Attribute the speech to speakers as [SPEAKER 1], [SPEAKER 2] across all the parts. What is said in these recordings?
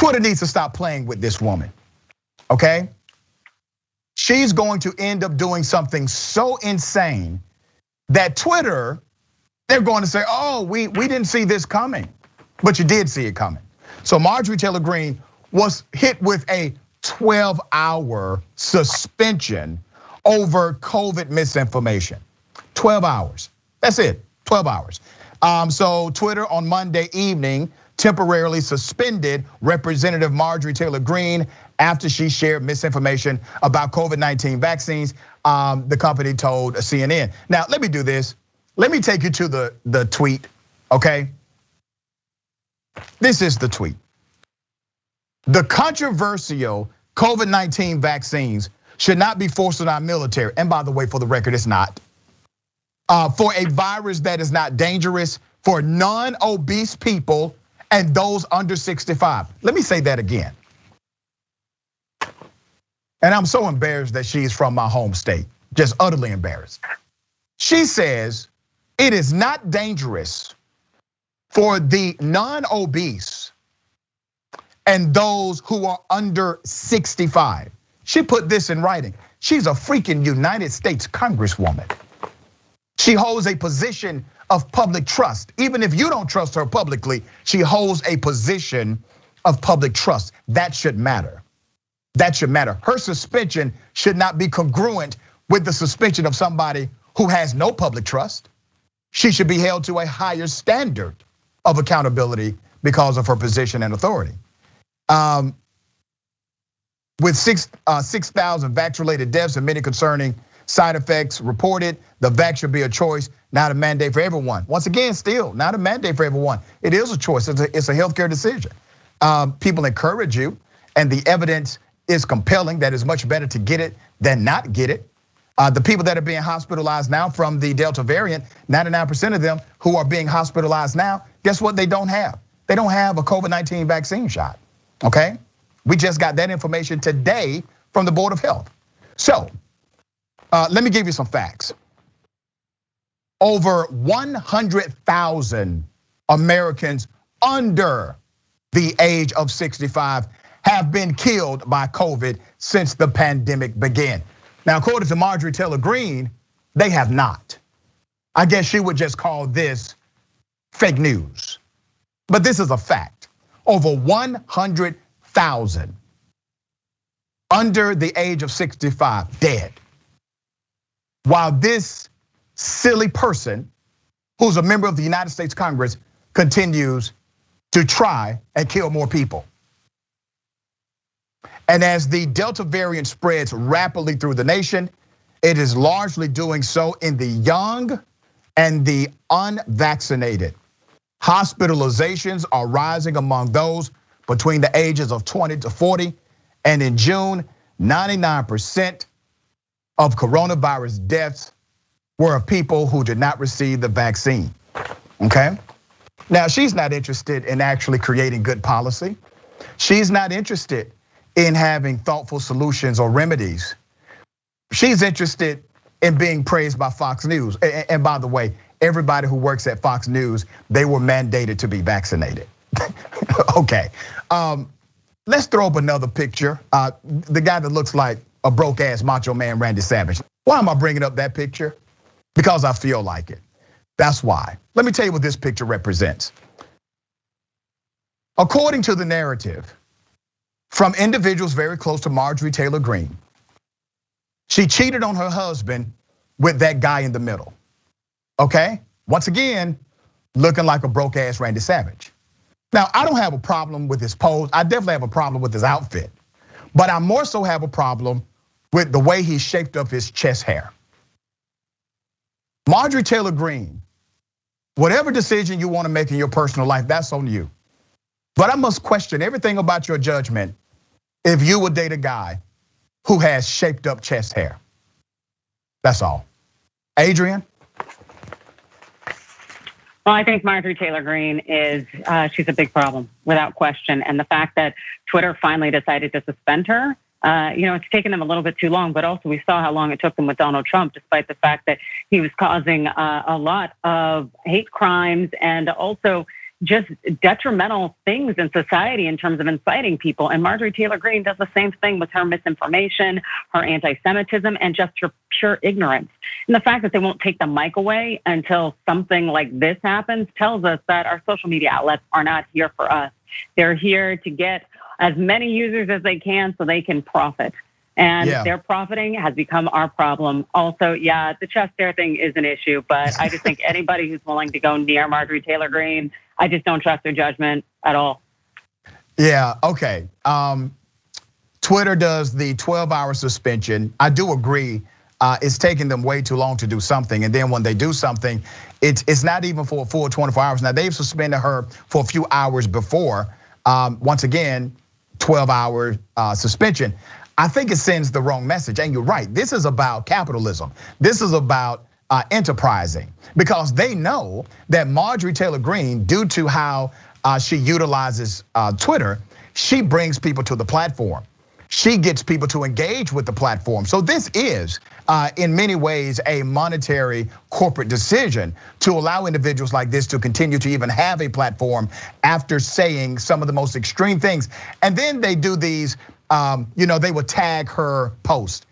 [SPEAKER 1] Twitter needs to stop playing with this woman, okay? She's going to end up doing something so insane that Twitter, they're going to say, oh, we didn't see this coming, but you did see it coming. So Marjorie Taylor Greene was hit with a 12-hour suspension over COVID misinformation. 12 hours, that's it, 12 hours. So Twitter on Monday evening temporarily suspended Representative Marjorie Taylor Greene after she shared misinformation about COVID-19 vaccines, the company told CNN. Now, let me do this. Let me take you to the tweet, okay? This is the tweet. The controversial COVID-19 vaccines should not be forced on our military. And by the way, for the record, it's not. For a virus that is not dangerous for non-obese people and those under 65. Let me say that again. And I'm so embarrassed that she's from my home state, just utterly embarrassed. She says it is not dangerous for the non-obese and those who are under 65. She put this in writing. She's a freaking United States Congresswoman. She holds a position of public trust. Even if you don't trust her publicly, she holds a position of public trust. That should matter. That should matter. Her suspension should not be congruent with the suspension of somebody who has no public trust. She should be held to a higher standard of accountability because of her position and authority. With 6,000 vax-related deaths and many concerning side effects reported, the vax should be a choice, not a mandate for everyone. Once again, still not a mandate for everyone. It is a choice, it's a healthcare decision. People encourage you, and the evidence is compelling that it's much better to get it than not get it. The people that are being hospitalized now from the Delta variant, 99% of them who are being hospitalized now, guess what they don't have? They don't have a COVID-19 vaccine shot, okay? We just got that information today from the Board of Health. So, let me give you some facts. Over 100,000 Americans under the age of 65 have been killed by COVID since the pandemic began. Now, according to Marjorie Taylor Greene, they have not. I guess she would just call this fake news. But this is a fact. Over 100,000 under the age of 65 dead. While this silly person, who's a member of the United States Congress, continues to try and kill more people. And as the Delta variant spreads rapidly through the nation, it is largely doing so in the young and the unvaccinated. Hospitalizations are rising among those between the ages of 20 to 40. And in June, 99% of coronavirus deaths were of people who did not receive the vaccine, okay? Now, she's not interested in actually creating good policy. She's not interested in having thoughtful solutions or remedies. She's interested in being praised by Fox News. And by the way, everybody who works at Fox News, they were mandated to be vaccinated. Okay, let's throw up another picture. The guy that looks like a broke ass macho man, Randy Savage. Why am I bringing up that picture? Because I feel like it. That's why. Let me tell you what this picture represents. According to the narrative from individuals very close to Marjorie Taylor Greene, she cheated on her husband with that guy in the middle, okay? Once again, looking like a broke ass Randy Savage. Now, I don't have a problem with his pose. I definitely have a problem with his outfit, but I more so have a problem with the way he shaped up his chest hair. Marjorie Taylor Greene, whatever decision you want to make in your personal life, that's on you. But I must question everything about your judgment if you would date a guy who has shaped up chest hair. That's all. Adrienne?
[SPEAKER 2] Well, I think Marjorie Taylor Greene is, she's a big problem without question. And the fact that Twitter finally decided to suspend her, it's taken them a little bit too long, but also we saw how long it took them with Donald Trump, despite the fact that he was causing a lot of hate crimes and also just detrimental things in society in terms of inciting people. And Marjorie Taylor Greene does the same thing with her misinformation, her anti-Semitism, and just her pure ignorance. And the fact that they won't take the mic away until something like this happens tells us that our social media outlets are not here for us. They're here to get as many users as they can so they can profit. And their profiting has become our problem. Also, the chest hair thing is an issue, but I just think anybody who's willing to go near Marjorie Taylor Greene, I just don't trust their judgment at all.
[SPEAKER 1] Yeah, okay. Twitter does the 12-hour suspension. I do agree. It's taking them way too long to do something. And then when they do something, it's not even for a full 24 hours. Now, they've suspended her for a few hours before. Once again, 12-hour suspension. I think it sends the wrong message. And you're right, this is about capitalism. This is about enterprising, because they know that Marjorie Taylor Greene, due to how she utilizes Twitter, she brings people to the platform. She gets people to engage with the platform. So this is, in many ways, a monetary corporate decision to allow individuals like this to continue to even have a platform after saying some of the most extreme things. And then they do these, they would tag her post,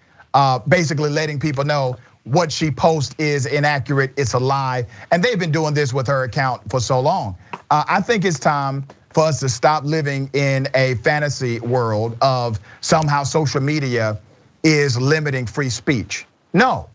[SPEAKER 1] basically letting people know what she posts is inaccurate, it's a lie. And they've been doing this with her account for so long. I think it's time for us to stop living in a fantasy world of somehow social media is limiting free speech. No,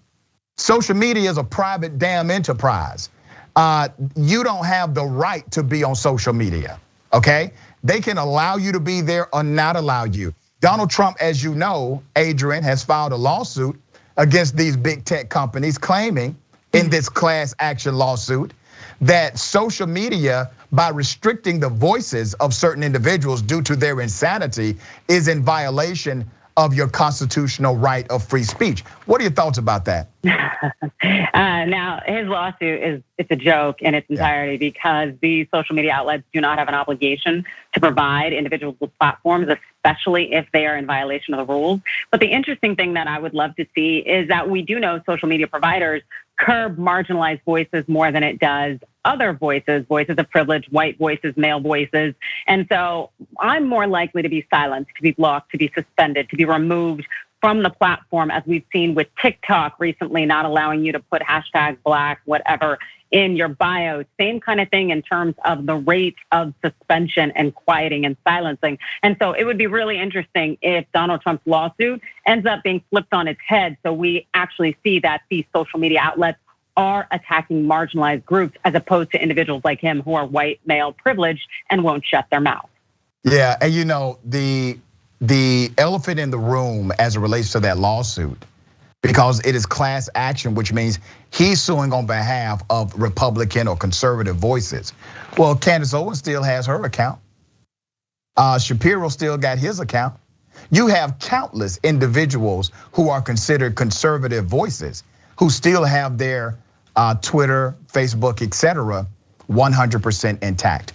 [SPEAKER 1] social media is a private damn enterprise. You don't have the right to be on social media, okay? They can allow you to be there or not allow you. Donald Trump, as you know, Adrienne, has filed a lawsuit against these big tech companies, claiming in this class action lawsuit that social media, by restricting the voices of certain individuals due to their insanity, is in violation of your constitutional right of free speech. What are your thoughts about that?
[SPEAKER 2] Now, his lawsuit it's a joke in its entirety, because these social media outlets do not have an obligation to provide individuals with platforms, especially if they are in violation of the rules. But the interesting thing that I would love to see is that we do know social media providers curb marginalized voices more than it does other voices, voices of privilege, white voices, male voices. And so I'm more likely to be silenced, to be blocked, to be suspended, to be removed from the platform, as we've seen with TikTok recently, not allowing you to put hashtag Black, whatever, in your bio. Same kind of thing in terms of the rate of suspension and quieting and silencing. And so it would be really interesting if Donald Trump's lawsuit ends up being flipped on its head, so we actually see that these social media outlets are attacking marginalized groups as opposed to individuals like him who are white, male, privileged, and won't shut their mouth.
[SPEAKER 1] Yeah, and the elephant in the room as it relates to that lawsuit, because it is class action, which means he's suing on behalf of Republican or conservative voices. Well, Candace Owens still has her account. Shapiro still got his account. You have countless individuals who are considered conservative voices who still have their Twitter, Facebook, etc., 100% intact.